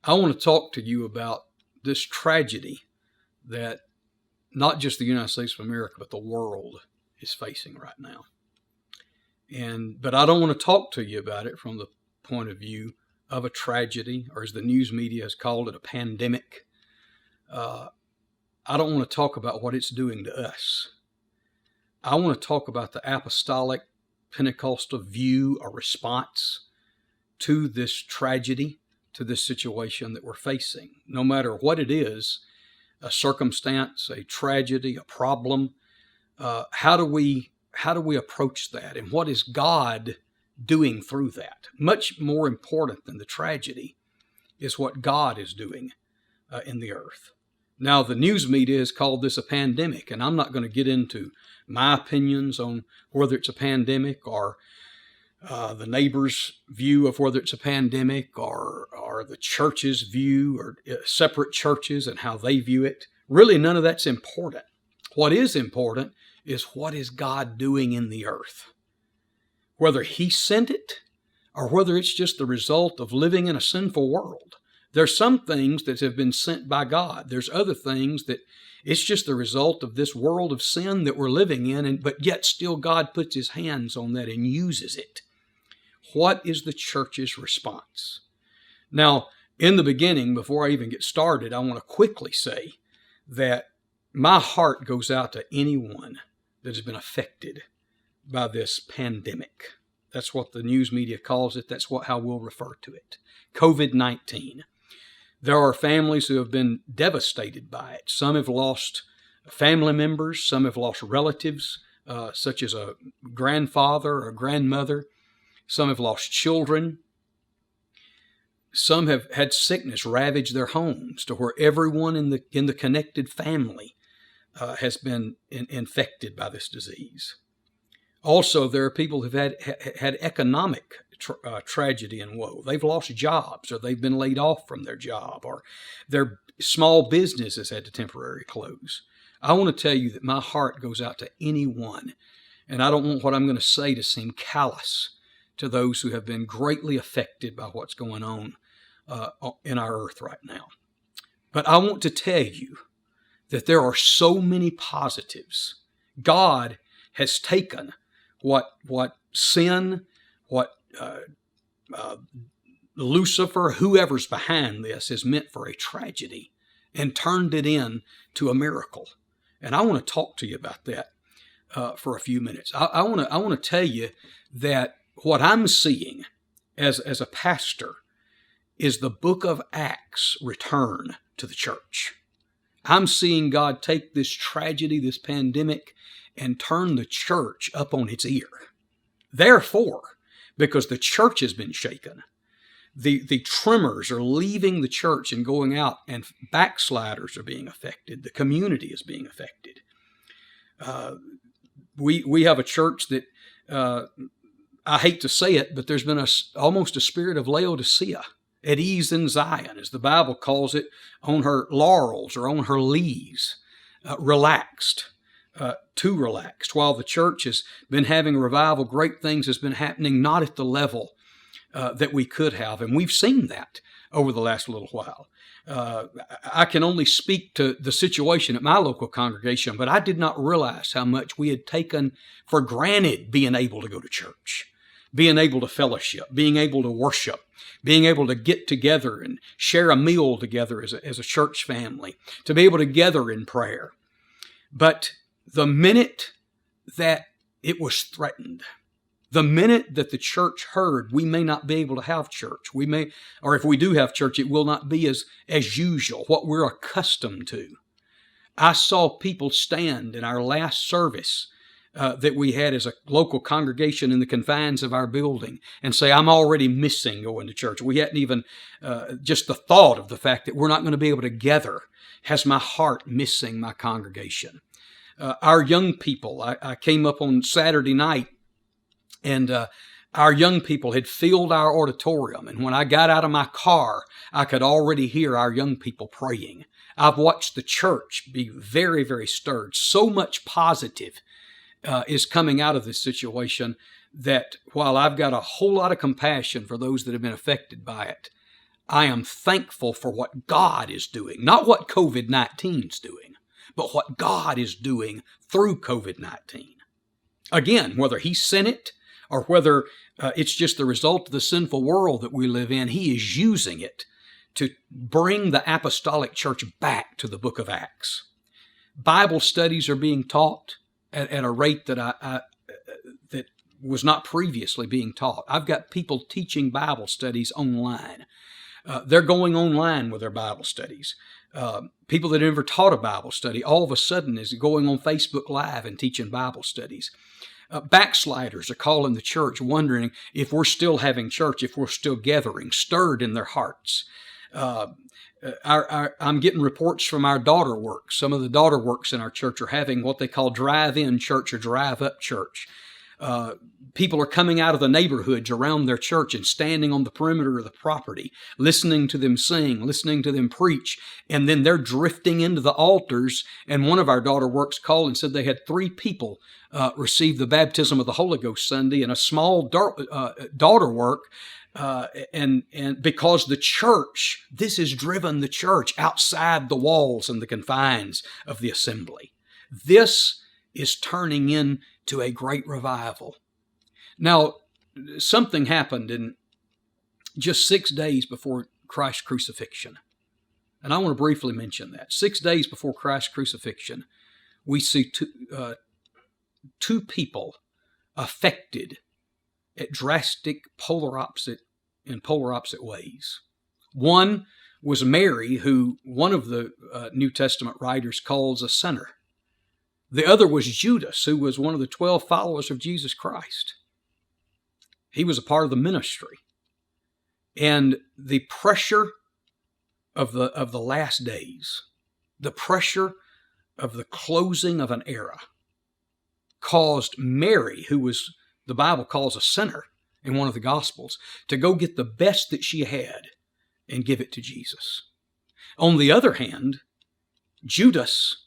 I want to talk to you about this tragedy that not just the United States of America, but the world is facing right now. But I don't want to talk to you about it from the point of view of a tragedy, or as the news media has called it, a pandemic. I don't want to talk about what it's doing to us. I want to talk about the apostolic Pentecostal view or response to this tragedy, to this situation that we're facing. No matter what it is, a circumstance, a tragedy, a problem, how do we approach that? And what is God doing through that? Much more important than the tragedy is what God is doing in the earth. Now, the news media has called this a pandemic, and I'm not going to get into my opinions on whether it's a pandemic or the neighbor's view of whether it's a pandemic or the church's view or separate churches and how they view it. Really, none of that's important. What is important is what is God doing in the earth? Whether He sent it or whether it's just the result of living in a sinful world. There's some things that have been sent by God. There's other things that it's just the result of this world of sin that we're living in, but yet still God puts His hands on that and uses it. What is the church's response? Now, in the beginning, before I even get started, I want to quickly say that my heart goes out to anyone that has been affected by this pandemic. That's what the news media calls it. That's how we'll refer to it. COVID-19. There are families who have been devastated by it. Some have lost family members. Some have lost relatives, such as a grandfather or a grandmother. Some have lost children. Some have had sickness ravage their homes to where everyone in the connected family has been infected by this disease. Also, there are people who've had economic tragedy and woe. They've lost jobs, or they've been laid off from their job, or their small businesses had to temporarily close. I want to tell you that my heart goes out to anyone, and I don't want what I'm going to say to seem callous to those who have been greatly affected by what's going on in our earth right now. But I want to tell you that there are so many positives. God has taken what sin, what Lucifer, whoever's behind this, has meant for a tragedy, and turned it into a miracle. And I want to talk to you about that for a few minutes. I want to tell you that what I'm seeing as a pastor is the book of Acts return to the church. I'm seeing God take this tragedy, this pandemic, and turn the church up on its ear. Therefore, because the church has been shaken, the tremors are leaving the church and going out, and backsliders are being affected. The community is being affected. We have a church that, I hate to say it, but there's been almost a spirit of Laodicea, at ease in Zion, as the Bible calls it, on her laurels or on her leaves, relaxed, too relaxed. While the church has been having revival, great things has been happening, not at the level that we could have. And we've seen that over the last little while. I can only speak to the situation at my local congregation, but I did not realize how much we had taken for granted being able to go to church, being able to fellowship, being able to worship, being able to get together and share a meal together as a church family, to be able to gather in prayer. But the minute that it was threatened, the minute that the church heard we may not be able to have church, or if we do have church, it will not be as usual, what we're accustomed to. I saw people stand in our last service that we had as a local congregation in the confines of our building and say, I'm already missing going to church. We hadn't even, just the thought of the fact that we're not going to be able to gather has my heart missing my congregation. Our young people, I came up on Saturday night, and our young people had filled our auditorium. And when I got out of my car, I could already hear our young people praying. I've watched the church be very, very stirred. So much positive is coming out of this situation that while I've got a whole lot of compassion for those that have been affected by it, I am thankful for what God is doing, not what COVID-19 is doing, but what God is doing through COVID-19. Again, whether He sent it or whether it's just the result of the sinful world that we live in, He is using it to bring the apostolic church back to the book of Acts. Bible studies are being taught at a rate that that was not previously being taught. I've got people teaching Bible studies online. They're going online with their Bible studies. People that never taught a Bible study all of a sudden is going on Facebook Live and teaching Bible studies. Backsliders are calling the church, wondering if we're still having church, if we're still gathering, stirred in their hearts. I'm getting reports from our daughter works. Some of the daughter works in our church are having what they call drive-in church or drive-up church. People are coming out of the neighborhoods around their church and standing on the perimeter of the property, listening to them sing, listening to them preach, and then they're drifting into the altars. And one of our daughter works called and said they had 3 people receive the baptism of the Holy Ghost Sunday, and a small daughter work. And because the church, this has driven the church outside the walls and the confines of the assembly. This is turning into a great revival. Now, something happened in just 6 days before Christ's crucifixion. And I want to briefly mention that. 6 days before Christ's crucifixion, we see two people affected at drastic polar opposite ways. One was Mary, who one of the New Testament writers calls a sinner. The other was Judas, who was one of the 12 followers of Jesus Christ. He was a part of the ministry. And the pressure of the last days, the pressure of the closing of an era, caused Mary, who was the Bible calls a sinner in one of the Gospels, to go get the best that she had and give it to Jesus. On the other hand, Judas,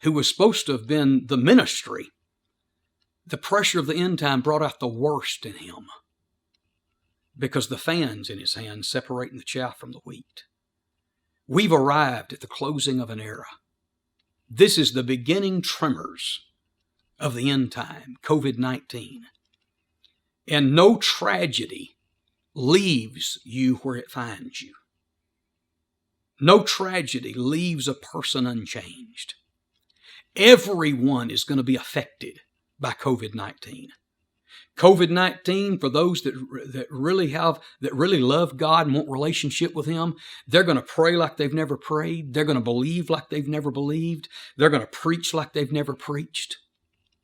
who was supposed to have been the ministry, the pressure of the end time brought out the worst in him, because the fan's in his hand separating the chaff from the wheat. We've arrived at the closing of an era. This is the beginning tremors of the end time, COVID-19. And no tragedy leaves you where it finds you. No tragedy leaves a person unchanged. Everyone is going to be affected by COVID-19. COVID-19, for those that really love God and want relationship with Him, they're going to pray like they've never prayed. They're going to believe like they've never believed. They're going to preach like they've never preached.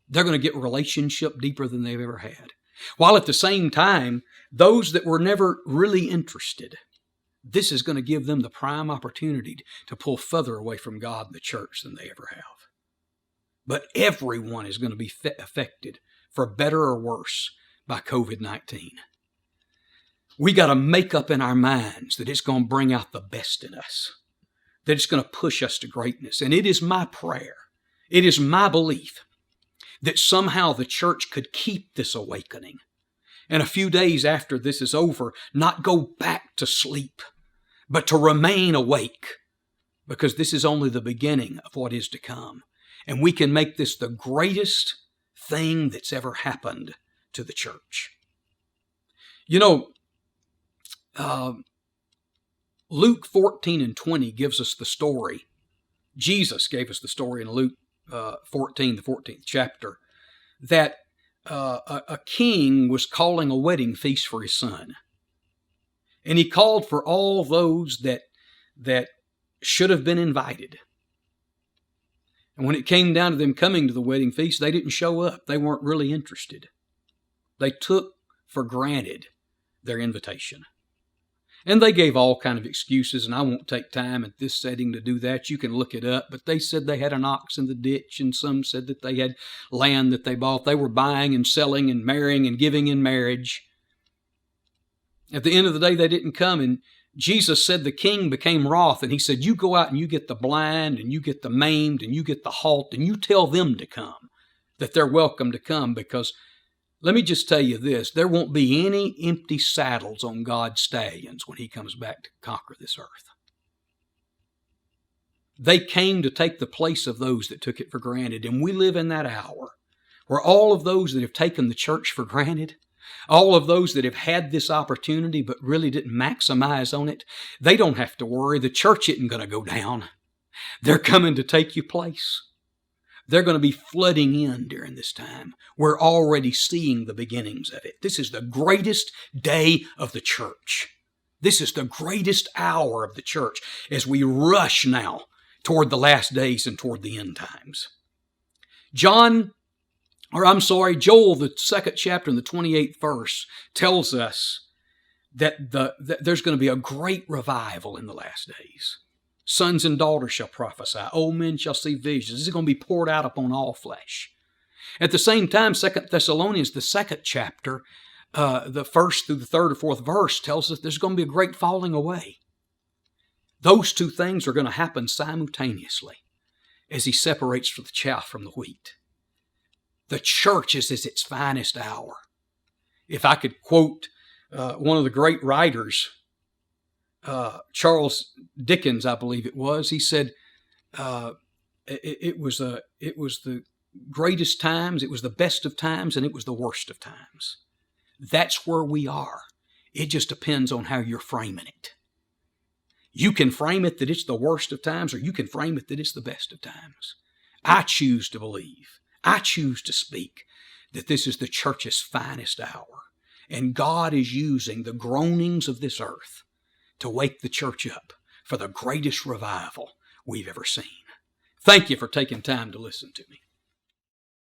They're going to get relationship deeper than they've ever had. While at the same time, those that were never really interested, this is going to give them the prime opportunity to pull further away from God and the church than they ever have. But everyone is going to be affected, for better or worse, by COVID-19. We got to make up in our minds that it's going to bring out the best in us, that it's going to push us to greatness. And it is my prayer, it is my belief that somehow the church could keep this awakening. And a few days after this is over, not go back to sleep, but to remain awake, because this is only the beginning of what is to come. And we can make this the greatest thing that's ever happened to the church. You know, Luke 14 and 20 gives us the story. Jesus gave us the story in Luke 14, the 14th chapter, that a king was calling a wedding feast for his son. And he called for all those that should have been invited. And when it came down to them coming to the wedding feast, they didn't show up. They weren't really interested. They took for granted their invitation. And they gave all kind of excuses, and I won't take time at this setting to do that. You can look it up. But they said they had an ox in the ditch, and some said that they had land that they bought. They were buying and selling and marrying and giving in marriage. At the end of the day, they didn't come, and Jesus said the king became wroth, and he said, you go out and you get the blind, and you get the maimed, and you get the halt, and you tell them to come, that they're welcome to come, because Let me just tell you this. There won't be any empty saddles on God's stallions when he comes back to conquer this earth. They came to take the place of those that took it for granted. And we live in that hour where all of those that have taken the church for granted, all of those that have had this opportunity but really didn't maximize on it, they don't have to worry. The church isn't going to go down. They're coming to take your place. They're going to be flooding in during this time. We're already seeing the beginnings of it. This is the greatest day of the church. This is the greatest hour of the church as we rush now toward the last days and toward the end times. Joel, the 2nd chapter and the 28th verse tells us that there's going to be a great revival in the last days. Sons and daughters shall prophesy. Old men shall see visions. This is going to be poured out upon all flesh. At the same time, 2 Thessalonians, the 2nd chapter, the 1st through the 3rd or 4th verse tells us there's going to be a great falling away. Those two things are going to happen simultaneously as he separates the chaff from the wheat. The church is at its finest hour. If I could quote one of the great writers, Charles Dickens, I believe it was, he said, it was the greatest times, it was the best of times, and it was the worst of times. That's where we are. It just depends on how you're framing it. You can frame it that it's the worst of times, or you can frame it that it's the best of times. I choose to believe, I choose to speak that this is the church's finest hour, and God is using the groanings of this earth to wake the church up for the greatest revival we've ever seen. Thank you for taking time to listen to me.